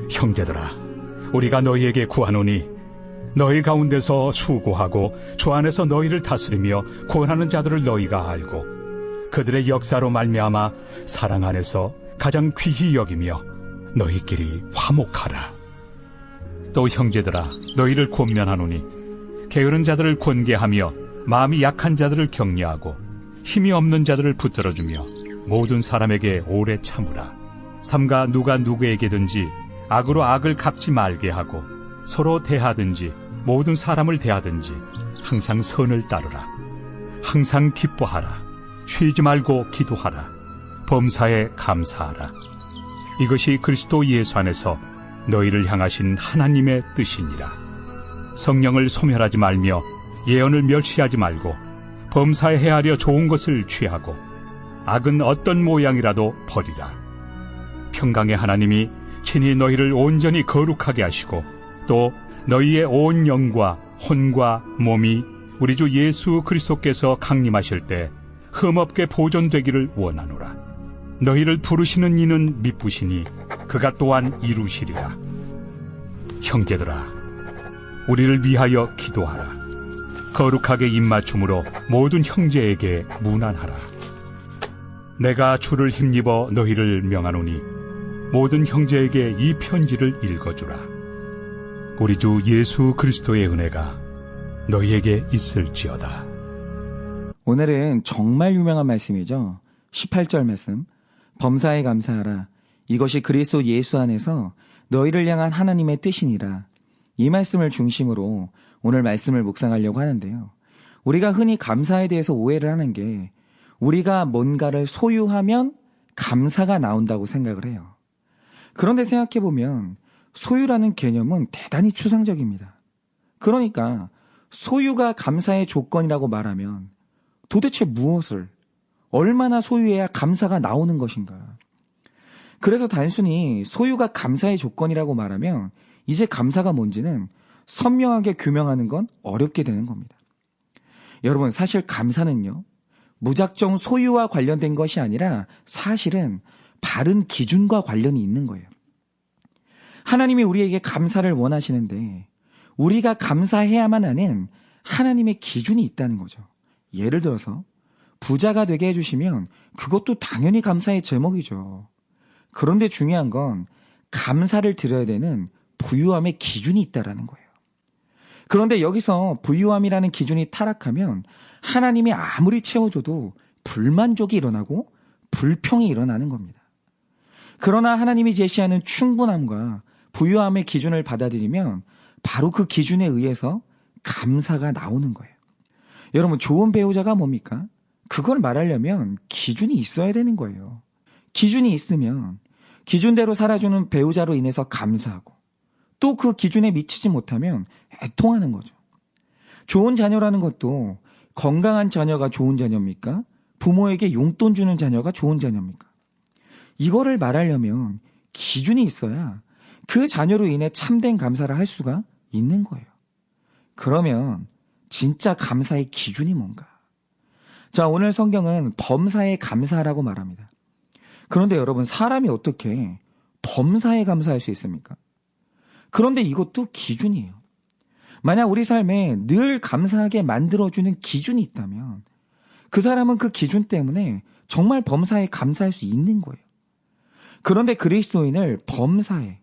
형제들아, 우리가 너희에게 구하노니 너희 가운데서 수고하고 주 안에서 너희를 다스리며 권하는 자들을 너희가 알고 그들의 역사로 말미암아 사랑 안에서 가장 귀히 여기며 너희끼리 화목하라. 또 형제들아, 너희를 권면하노니 게으른 자들을 권계하며 마음이 약한 자들을 격려하고 힘이 없는 자들을 붙들어주며 모든 사람에게 오래 참으라. 삼가 누가 누구에게든지 악으로 악을 갚지 말게 하고 서로 대하든지 모든 사람을 대하든지 항상 선을 따르라. 항상 기뻐하라. 쉬지 말고 기도하라. 범사에 감사하라. 이것이 그리스도 예수 안에서 너희를 향하신 하나님의 뜻이니라. 성령을 소멸하지 말며 예언을 멸시하지 말고 범사에 헤아려 좋은 것을 취하고 악은 어떤 모양이라도 버리라. 평강의 하나님이 친히 너희를 온전히 거룩하게 하시고 또 너희의 온 영과 혼과 몸이 우리 주 예수 그리스도께서 강림하실 때 흠없게 보존되기를 원하노라. 너희를 부르시는 이는 미쁘시니 그가 또한 이루시리라. 형제들아, 우리를 위하여 기도하라. 거룩하게 입맞춤으로 모든 형제에게 문안하라. 내가 주를 힘입어 너희를 명하노니 모든 형제에게 이 편지를 읽어주라. 우리 주 예수 그리스도의 은혜가 너희에게 있을지어다. 오늘은 정말 유명한 말씀이죠. 18절 말씀. 범사에 감사하라. 이것이 그리스도 예수 안에서 너희를 향한 하나님의 뜻이니라. 이 말씀을 중심으로 오늘 말씀을 묵상하려고 하는데요. 우리가 흔히 감사에 대해서 오해를 하는 게 우리가 뭔가를 소유하면 감사가 나온다고 생각을 해요. 그런데 생각해보면 소유라는 개념은 대단히 추상적입니다. 그러니까 소유가 감사의 조건이라고 말하면 도대체 무엇을, 얼마나 소유해야 감사가 나오는 것인가. 그래서 단순히 소유가 감사의 조건이라고 말하면 이제 감사가 뭔지는 선명하게 규명하는 건 어렵게 되는 겁니다. 여러분, 사실 감사는요, 무작정 소유와 관련된 것이 아니라 사실은 바른 기준과 관련이 있는 거예요. 하나님이 우리에게 감사를 원하시는데 우리가 감사해야만 하는 하나님의 기준이 있다는 거죠. 예를 들어서 부자가 되게 해주시면 그것도 당연히 감사의 제목이죠. 그런데 중요한 건 감사를 드려야 되는 부유함의 기준이 있다라는 거예요. 그런데 여기서 부유함이라는 기준이 타락하면 하나님이 아무리 채워줘도 불만족이 일어나고 불평이 일어나는 겁니다. 그러나 하나님이 제시하는 충분함과 부유함의 기준을 받아들이면 바로 그 기준에 의해서 감사가 나오는 거예요. 여러분, 좋은 배우자가 뭡니까? 그걸 말하려면 기준이 있어야 되는 거예요. 기준이 있으면 기준대로 살아주는 배우자로 인해서 감사하고 또 그 기준에 미치지 못하면 애통하는 거죠. 좋은 자녀라는 것도 건강한 자녀가 좋은 자녀입니까? 부모에게 용돈 주는 자녀가 좋은 자녀입니까? 이거를 말하려면 기준이 있어야 그 자녀로 인해 참된 감사를 할 수가 있는 거예요. 그러면 진짜 감사의 기준이 뭔가? 자, 오늘 성경은 범사에 감사하라고 말합니다. 그런데 여러분, 사람이 어떻게 범사에 감사할 수 있습니까? 그런데 이것도 기준이에요. 만약 우리 삶에 늘 감사하게 만들어주는 기준이 있다면 그 사람은 그 기준 때문에 정말 범사에 감사할 수 있는 거예요. 그런데 그리스도인을 범사에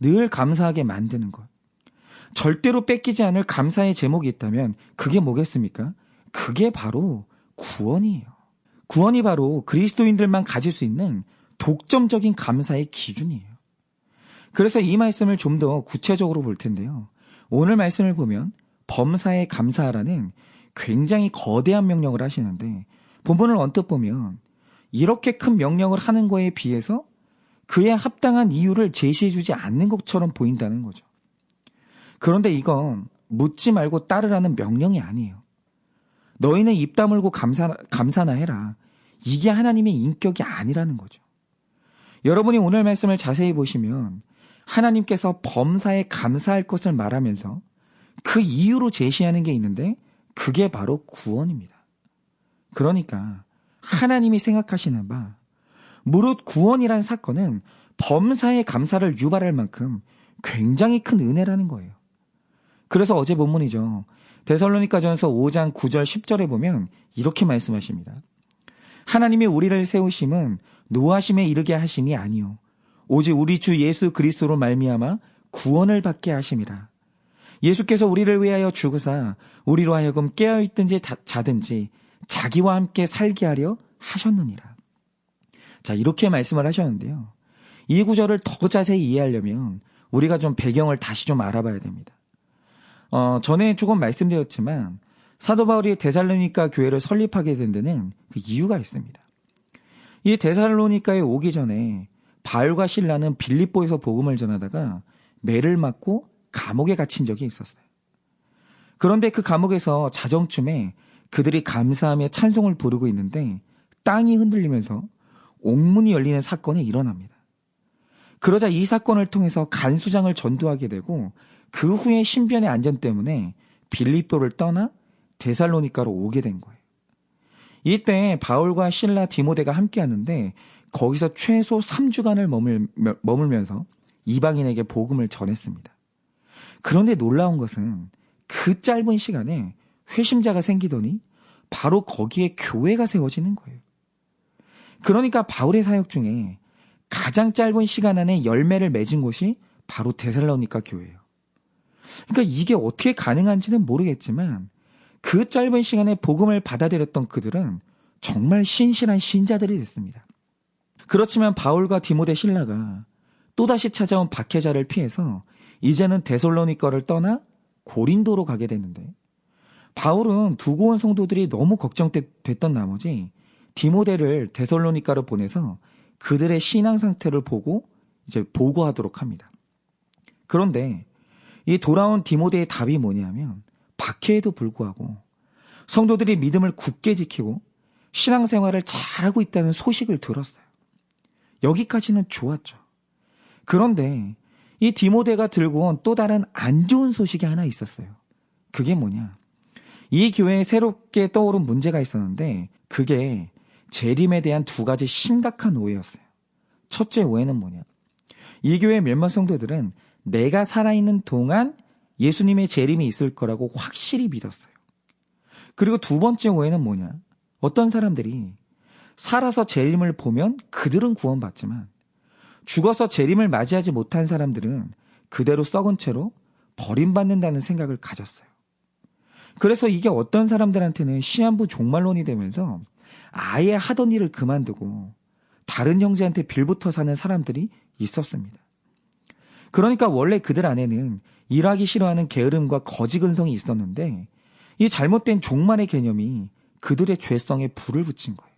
늘 감사하게 만드는 것, 절대로 뺏기지 않을 감사의 제목이 있다면 그게 뭐겠습니까? 그게 바로 구원이에요. 구원이 바로 그리스도인들만 가질 수 있는 독점적인 감사의 기준이에요. 그래서 이 말씀을 좀 더 구체적으로 볼 텐데요. 오늘 말씀을 보면 범사에 감사하라는 굉장히 거대한 명령을 하시는데 본문을 언뜻 보면 이렇게 큰 명령을 하는 거에 비해서 그에 합당한 이유를 제시해주지 않는 것처럼 보인다는 거죠. 그런데 이건 묻지 말고 따르라는 명령이 아니에요. 너희는 입 다물고 감사나 해라. 이게 하나님의 인격이 아니라는 거죠. 여러분이 오늘 말씀을 자세히 보시면 하나님께서 범사에 감사할 것을 말하면서 그 이유로 제시하는 게 있는데 그게 바로 구원입니다. 그러니까 하나님이 생각하시는 바 무릇 구원이란 사건은 범사에 감사를 유발할 만큼 굉장히 큰 은혜라는 거예요. 그래서 어제 본문이죠. 데살로니가전서 5장 9절 10절에 보면 이렇게 말씀하십니다. 하나님이 우리를 세우심은 노하심에 이르게 하심이 아니요 오직 우리 주 예수 그리스도로 말미암아 구원을 받게 하심이라. 예수께서 우리를 위하여 죽으사 우리로 하여금 깨어있든지 자든지 자기와 함께 살게 하려 하셨느니라. 자, 이렇게 말씀을 하셨는데요. 이 구절을 더 자세히 이해하려면 우리가 좀 배경을 다시 좀 알아봐야 됩니다. 전에 조금 말씀드렸지만 사도 바울이 데살로니가 교회를 설립하게 된 데는 그 이유가 있습니다. 이 데살로니가에 오기 전에 바울과 실라는 빌립보에서 복음을 전하다가 매를 맞고 감옥에 갇힌 적이 있었어요. 그런데 그 감옥에서 자정쯤에 그들이 감사하며 찬송을 부르고 있는데 땅이 흔들리면서 옥문이 열리는 사건이 일어납니다. 그러자 이 사건을 통해서 간수장을 전도하게 되고 그 후에 신변의 안전 때문에 빌립보를 떠나 데살로니가로 오게 된 거예요. 이때 바울과 실라 디모데가 함께 하는데 거기서 최소 3주간을 머물면서 이방인에게 복음을 전했습니다. 그런데 놀라운 것은 그 짧은 시간에 회심자가 생기더니 바로 거기에 교회가 세워지는 거예요. 그러니까 바울의 사역 중에 가장 짧은 시간 안에 열매를 맺은 곳이 바로 데살로니가 교회예요. 그러니까 이게 어떻게 가능한지는 모르겠지만 그 짧은 시간에 복음을 받아들였던 그들은 정말 신실한 신자들이 됐습니다. 그렇지만 바울과 디모데 실라가 또다시 찾아온 박해자를 피해서 이제는 데살로니가를 떠나 고린도로 가게 되는데 바울은 두고 온 성도들이 너무 걱정됐던 나머지 디모데를 데살로니가로 보내서 그들의 신앙 상태를 보고 이제 보고하도록 합니다. 그런데 이 돌아온 디모데의 답이 뭐냐면 박해에도 불구하고 성도들이 믿음을 굳게 지키고 신앙생활을 잘하고 있다는 소식을 들었어요. 여기까지는 좋았죠. 그런데 이 디모데가 들고 온 또 다른 안 좋은 소식이 하나 있었어요. 그게 뭐냐? 이 교회에 새롭게 떠오른 문제가 있었는데 그게 재림에 대한 두 가지 심각한 오해였어요. 첫째 오해는 뭐냐? 이 교회 몇몇 성도들은 내가 살아있는 동안 예수님의 재림이 있을 거라고 확실히 믿었어요. 그리고 두 번째 오해는 뭐냐? 어떤 사람들이 살아서 재림을 보면 그들은 구원받지만 죽어서 재림을 맞이하지 못한 사람들은 그대로 썩은 채로 버림받는다는 생각을 가졌어요. 그래서 이게 어떤 사람들한테는 시한부 종말론이 되면서 아예 하던 일을 그만두고 다른 형제한테 빌붙어 사는 사람들이 있었습니다. 그러니까 원래 그들 안에는 일하기 싫어하는 게으름과 거지 근성이 있었는데 이 잘못된 종말의 개념이 그들의 죄성에 불을 붙인 거예요.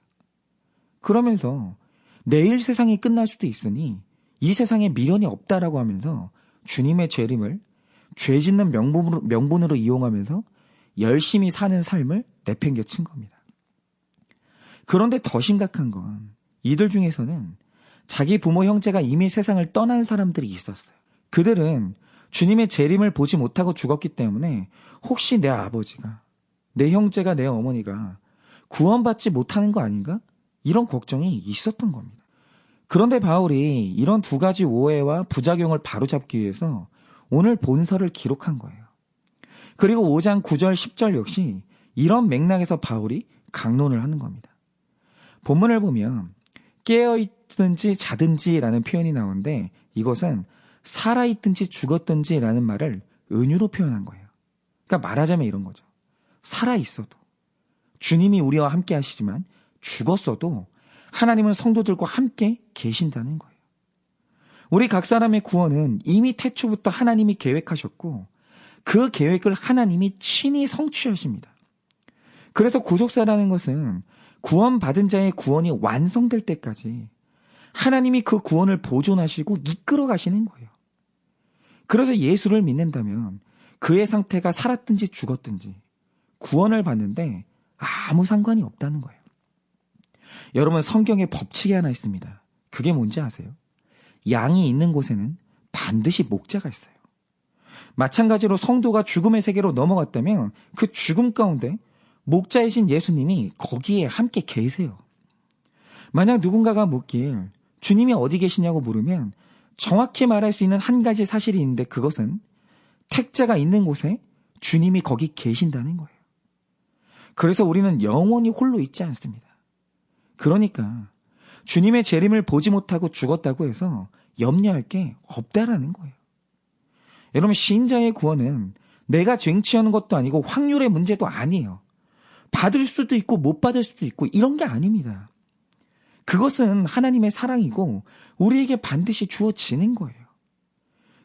그러면서 내일 세상이 끝날 수도 있으니 이 세상에 미련이 없다라고 하면서 주님의 재림을 죄 짓는 명분으로 이용하면서 열심히 사는 삶을 내팽겨친 겁니다. 그런데 더 심각한 건 이들 중에서는 자기 부모 형제가 이미 세상을 떠난 사람들이 있었어요. 그들은 주님의 재림을 보지 못하고 죽었기 때문에 혹시 내 아버지가, 내 형제가, 내 어머니가 구원받지 못하는 거 아닌가? 이런 걱정이 있었던 겁니다. 그런데 바울이 이런 두 가지 오해와 부작용을 바로잡기 위해서 오늘 본서를 기록한 거예요. 그리고 5장 9절 10절 역시 이런 맥락에서 바울이 강론을 하는 겁니다. 본문을 보면 깨어있든지 자든지라는 표현이 나오는데 이것은 살아있든지 죽었든지라는 말을 은유로 표현한 거예요. 그러니까 말하자면 이런 거죠. 살아있어도 주님이 우리와 함께 하시지만 죽었어도 하나님은 성도들과 함께 계신다는 거예요. 우리 각 사람의 구원은 이미 태초부터 하나님이 계획하셨고 그 계획을 하나님이 친히 성취하십니다. 그래서 구속사라는 것은 구원받은 자의 구원이 완성될 때까지 하나님이 그 구원을 보존하시고 이끌어 가시는 거예요. 그래서 예수를 믿는다면 그의 상태가 살았든지 죽었든지 구원을 받는데 아무 상관이 없다는 거예요. 여러분, 성경에 법칙이 하나 있습니다. 그게 뭔지 아세요? 양이 있는 곳에는 반드시 목자가 있어요. 마찬가지로 성도가 죽음의 세계로 넘어갔다면 그 죽음 가운데 목자이신 예수님이 거기에 함께 계세요. 만약 누군가가 묻길 주님이 어디 계시냐고 물으면 정확히 말할 수 있는 한 가지 사실이 있는데 그것은 택자가 있는 곳에 주님이 거기 계신다는 거예요. 그래서 우리는 영원히 홀로 있지 않습니다. 그러니까 주님의 재림을 보지 못하고 죽었다고 해서 염려할 게 없다라는 거예요. 여러분, 신자의 구원은 내가 쟁취하는 것도 아니고 확률의 문제도 아니에요. 받을 수도 있고 못 받을 수도 있고 이런 게 아닙니다. 그것은 하나님의 사랑이고 우리에게 반드시 주어지는 거예요.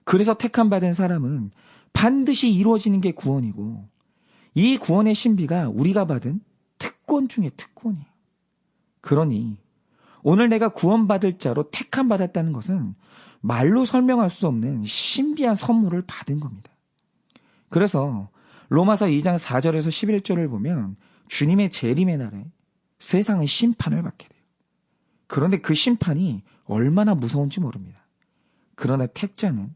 그래서 택함 받은 사람은 반드시 이루어지는 게 구원이고 이 구원의 신비가 우리가 받은 특권 중에 특권이에요. 그러니 오늘 내가 구원받을 자로 택함 받았다는 것은 말로 설명할 수 없는 신비한 선물을 받은 겁니다. 그래서 로마서 2장 4절에서 11절을 보면 주님의 재림의 날에 세상은 심판을 받게 돼요. 그런데 그 심판이 얼마나 무서운지 모릅니다. 그러나 택자는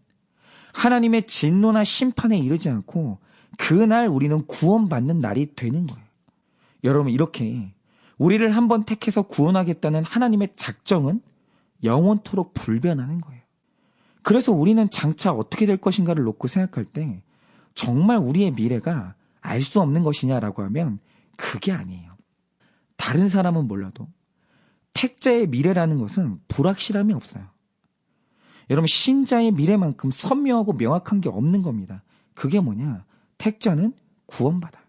하나님의 진노나 심판에 이르지 않고 그날 우리는 구원받는 날이 되는 거예요. 여러분, 이렇게 우리를 한번 택해서 구원하겠다는 하나님의 작정은 영원토록 불변하는 거예요. 그래서 우리는 장차 어떻게 될 것인가를 놓고 생각할 때 정말 우리의 미래가 알 수 없는 것이냐라고 하면 그게 아니에요. 다른 사람은 몰라도 택자의 미래라는 것은 불확실함이 없어요. 여러분, 신자의 미래만큼 선명하고 명확한 게 없는 겁니다. 그게 뭐냐? 택자는 구원받아요.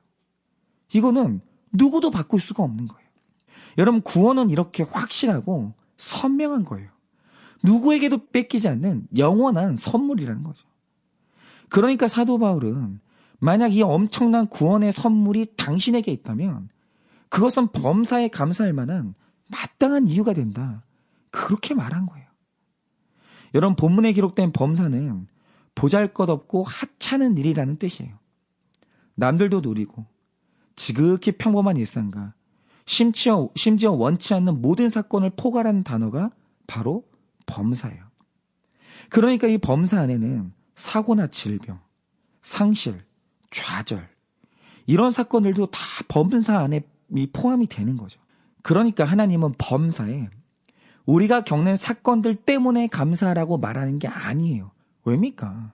이거는 누구도 바꿀 수가 없는 거예요. 여러분, 구원은 이렇게 확실하고 선명한 거예요. 누구에게도 뺏기지 않는 영원한 선물이라는 거죠. 그러니까 사도 바울은 만약 이 엄청난 구원의 선물이 당신에게 있다면 그것은 범사에 감사할 만한 마땅한 이유가 된다. 그렇게 말한 거예요. 여러분, 본문에 기록된 범사는 보잘것없고 하찮은 일이라는 뜻이에요. 남들도 누리고 지극히 평범한 일상과 심지어 원치 않는 모든 사건을 포괄하는 단어가 바로 범사예요. 그러니까 이 범사 안에는 사고나 질병, 상실, 좌절 이런 사건들도 다 범사 안에 포함이 되는 거죠. 그러니까 하나님은 범사에 우리가 겪는 사건들 때문에 감사하라고 말하는 게 아니에요. 왜입니까?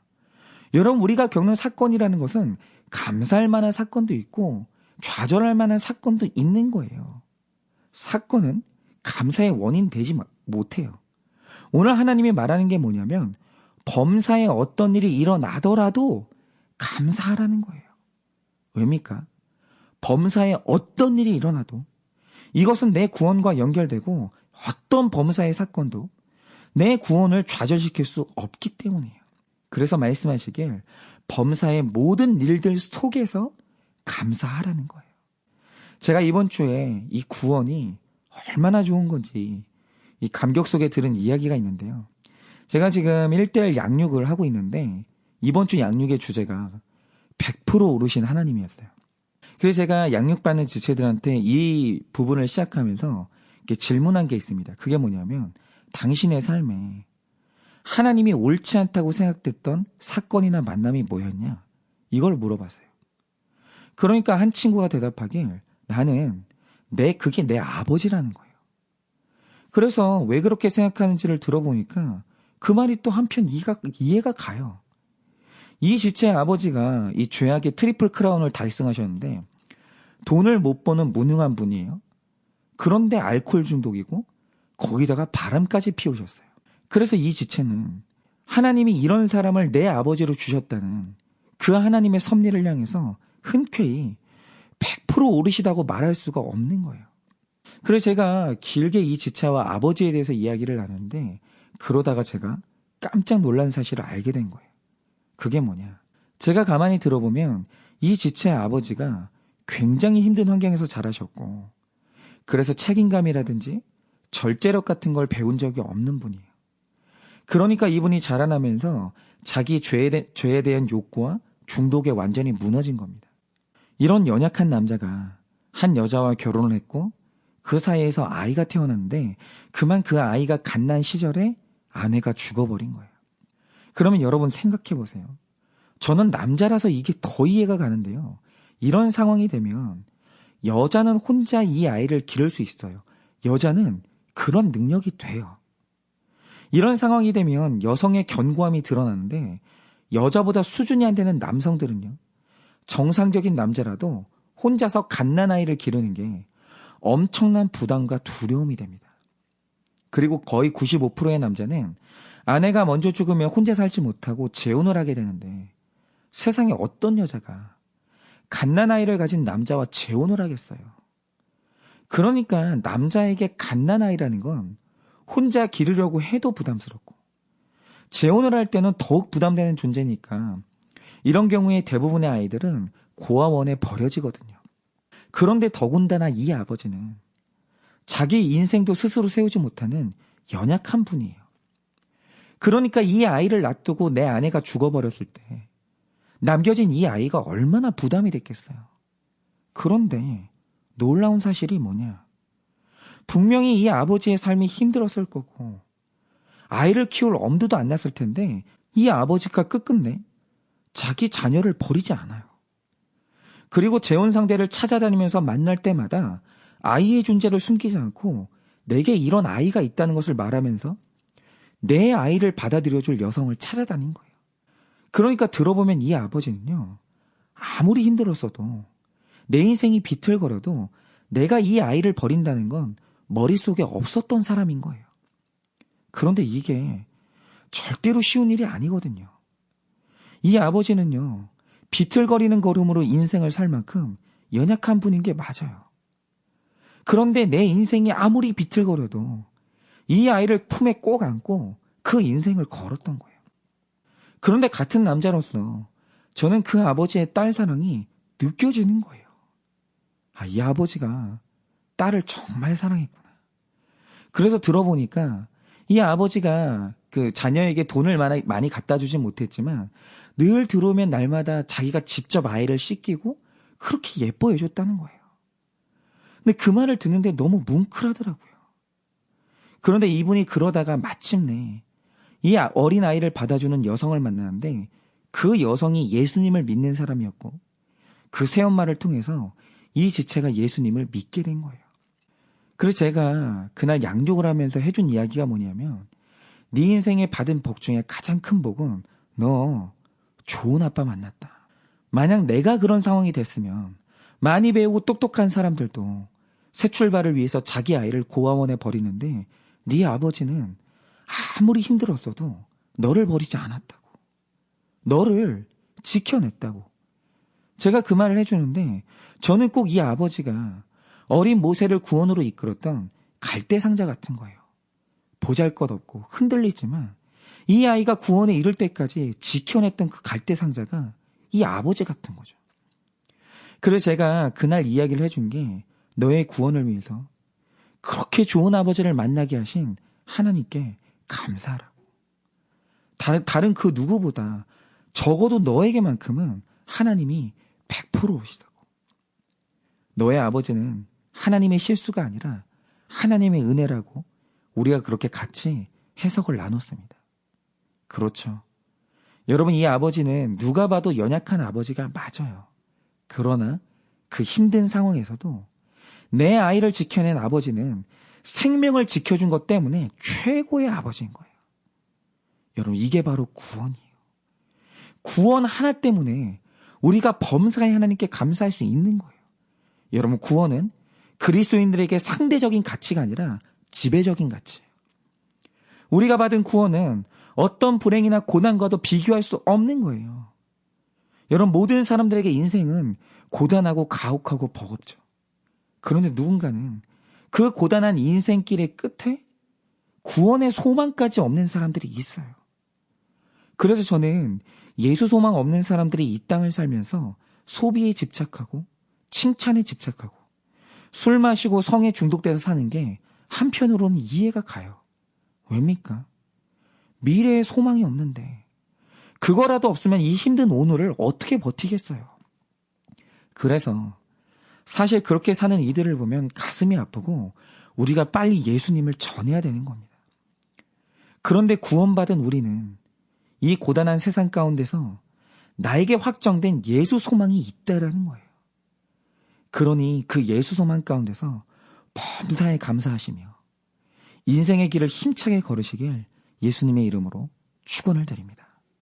여러분, 우리가 겪는 사건이라는 것은 감사할 만한 사건도 있고 좌절할 만한 사건도 있는 거예요. 사건은 감사의 원인 되지 못해요. 오늘 하나님이 말하는 게 뭐냐면 범사에 어떤 일이 일어나더라도 감사하라는 거예요. 왜입니까? 범사에 어떤 일이 일어나도 이것은 내 구원과 연결되고 어떤 범사의 사건도 내 구원을 좌절시킬 수 없기 때문이에요. 그래서 말씀하시길 범사의 모든 일들 속에서 감사하라는 거예요. 제가 이번 주에 이 구원이 얼마나 좋은 건지 이 감격 속에 들은 이야기가 있는데요. 제가 지금 1:1 양육을 하고 있는데 이번 주 양육의 주제가 100% 오르신 하나님이었어요. 그래서 제가 양육받는 지체들한테 이 부분을 시작하면서 이렇게 질문한 게 있습니다. 그게 뭐냐면 당신의 삶에 하나님이 옳지 않다고 생각됐던 사건이나 만남이 뭐였냐? 이걸 물어봤어요. 그러니까 한 친구가 대답하길 나는 그게 내 아버지라는 거예요. 그래서 왜 그렇게 생각하는지를 들어보니까 그 말이 또 한편 이해가 가요. 이 지체의 아버지가 이 죄악의 트리플 크라운을 달성하셨는데 돈을 못 버는 무능한 분이에요. 그런데 알코올 중독이고 거기다가 바람까지 피우셨어요. 그래서 이 지체는 하나님이 이런 사람을 내 아버지로 주셨다는 그 하나님의 섭리를 향해서 흔쾌히 100% 오르시다고 말할 수가 없는 거예요. 그래서 제가 길게 이 지체와 아버지에 대해서 이야기를 나누는데 그러다가 제가 깜짝 놀란 사실을 알게 된 거예요. 그게 뭐냐? 제가 가만히 들어보면 이 지체의 아버지가 굉장히 힘든 환경에서 자라셨고 그래서 책임감이라든지 절제력 같은 걸 배운 적이 없는 분이에요. 그러니까 이분이 자라나면서 자기 죄에 대한 욕구와 중독에 완전히 무너진 겁니다. 이런 연약한 남자가 한 여자와 결혼을 했고 그 사이에서 아이가 태어났는데 그만 그 아이가 갓난 시절에 아내가 죽어버린 거예요. 그러면 여러분 생각해 보세요. 저는 남자라서 이게 더 이해가 가는데요. 이런 상황이 되면 여자는 혼자 이 아이를 기를 수 있어요. 여자는 그런 능력이 돼요. 이런 상황이 되면 여성의 견고함이 드러나는데 여자보다 수준이 안 되는 남성들은요. 정상적인 남자라도 혼자서 갓난아이를 기르는 게 엄청난 부담과 두려움이 됩니다. 그리고 거의 95%의 남자는 아내가 먼저 죽으면 혼자 살지 못하고 재혼을 하게 되는데 세상에 어떤 여자가 갓난아이를 가진 남자와 재혼을 하겠어요. 그러니까 남자에게 갓난아이라는 건 혼자 기르려고 해도 부담스럽고 재혼을 할 때는 더욱 부담되는 존재니까 이런 경우에 대부분의 아이들은 고아원에 버려지거든요. 그런데 더군다나 이 아버지는 자기 인생도 스스로 세우지 못하는 연약한 분이에요. 그러니까 이 아이를 놔두고 내 아내가 죽어버렸을 때 남겨진 이 아이가 얼마나 부담이 됐겠어요. 그런데 놀라운 사실이 뭐냐? 분명히 이 아버지의 삶이 힘들었을 거고 아이를 키울 엄두도 안 났을 텐데 이 아버지가 끝끝내 자기 자녀를 버리지 않아요. 그리고 재혼 상대를 찾아다니면서 만날 때마다 아이의 존재를 숨기지 않고 내게 이런 아이가 있다는 것을 말하면서 내 아이를 받아들여줄 여성을 찾아다닌 거예요. 그러니까 들어보면 이 아버지는요. 아무리 힘들었어도 내 인생이 비틀거려도 내가 이 아이를 버린다는 건 머릿속에 없었던 사람인 거예요. 그런데 이게 절대로 쉬운 일이 아니거든요. 이 아버지는요. 비틀거리는 걸음으로 인생을 살 만큼 연약한 분인 게 맞아요. 그런데 내 인생이 아무리 비틀거려도 이 아이를 품에 꼭 안고 그 인생을 걸었던 거예요. 그런데 같은 남자로서 저는 그 아버지의 딸 사랑이 느껴지는 거예요. 이 아버지가 딸을 정말 사랑했구나. 그래서 들어보니까 이 아버지가 그 자녀에게 돈을 많이 갖다 주진 못했지만 늘 들어오면 날마다 자기가 직접 아이를 씻기고 그렇게 예뻐해 줬다는 거예요. 근데 그 말을 듣는데 너무 뭉클하더라고요. 그런데 이분이 그러다가 마침내 이 어린 아이를 받아주는 여성을 만나는데 그 여성이 예수님을 믿는 사람이었고 그 새엄마를 통해서 이 지체가 예수님을 믿게 된 거예요. 그래서 제가 그날 양육을 하면서 해준 이야기가 뭐냐면 네 인생에 받은 복 중에 가장 큰 복은 너 좋은 아빠 만났다. 만약 내가 그런 상황이 됐으면 많이 배우고 똑똑한 사람들도 새 출발을 위해서 자기 아이를 고아원에 버리는데 네 아버지는 아무리 힘들었어도 너를 버리지 않았다고. 너를 지켜냈다고. 제가 그 말을 해주는데 저는 꼭 이 아버지가 어린 모세를 구원으로 이끌었던 갈대상자 같은 거예요. 보잘것없고 흔들리지만 이 아이가 구원에 이를 때까지 지켜냈던 그 갈대상자가 이 아버지 같은 거죠. 그래서 제가 그날 이야기를 해준 게 너의 구원을 위해서 그렇게 좋은 아버지를 만나게 하신 하나님께 감사하라고. 다른 그 누구보다 적어도 너에게만큼은 하나님이 100% 오시다고. 너의 아버지는 하나님의 실수가 아니라 하나님의 은혜라고 우리가 그렇게 같이 해석을 나눴습니다. 그렇죠. 여러분, 이 아버지는 누가 봐도 연약한 아버지가 맞아요. 그러나 그 힘든 상황에서도 내 아이를 지켜낸 아버지는 생명을 지켜준 것 때문에 최고의 아버지인 거예요. 여러분, 이게 바로 구원이에요. 구원 하나 때문에 우리가 범사의 하나님께 감사할 수 있는 거예요. 여러분, 구원은 그리스도인들에게 상대적인 가치가 아니라 지배적인 가치예요. 우리가 받은 구원은 어떤 불행이나 고난과도 비교할 수 없는 거예요. 여러분, 모든 사람들에게 인생은 고단하고 가혹하고 버겁죠. 그런데 누군가는 그 고단한 인생길의 끝에 구원의 소망까지 없는 사람들이 있어요. 그래서 저는 예수 소망 없는 사람들이 이 땅을 살면서 소비에 집착하고 칭찬에 집착하고 술 마시고 성에 중독돼서 사는 게 한편으로는 이해가 가요. 왜입니까? 미래에 소망이 없는데 그거라도 없으면 이 힘든 오늘을 어떻게 버티겠어요? 그래서 사실 그렇게 사는 이들을 보면 가슴이 아프고 우리가 빨리 예수님을 전해야 되는 겁니다. 그런데 구원받은 우리는 이 고단한 세상 가운데서 나에게 확정된 예수 소망이 있다라는 거예요. 그러니 그 예수 소망 가운데서 범사에 감사하시며 인생의 길을 힘차게 걸으시길 예수님의 이름으로 축원을 드립니다.